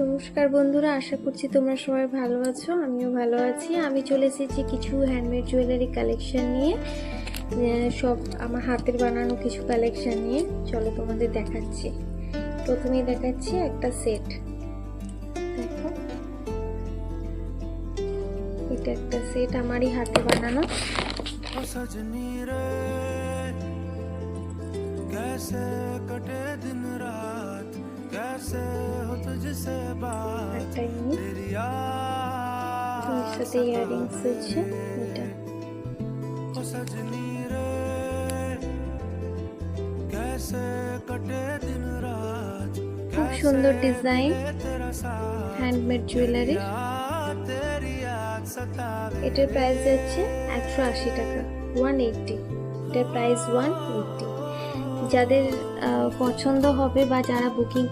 নমস্কার বন্ধুরা, আশা করছি তোমরা সবাই ভালো আছো। আমিও ভালো আছি। আমি চলে এসেছি কিছু হ্যান্ডমেড জুয়েলারি কালেকশন নিয়ে, সব আমার হাতের বানানো কিছু কালেকশন নিয়ে। চলো তোমাদের দেখাচ্ছি। প্রথমেই দেখাচ্ছি একটা সেট। দেখো, এটা একটা সেট আমারই হাতে বানানো। कैसे कटे दिन रात कैसे हो तुझसे बात तेरी याद সাথে ইয়ারিংস আছে। এটা ओ सजनी रे कैसे कटे दिन रात খুব সুন্দর ডিজাইন, হ্যান্ডমেড জুয়েলারি। এটার প্রাইস যাচ্ছে 180 টাকা, 180। এটার প্রাইস 180। যাদের পছন্দ হবে বা যারা বুকিং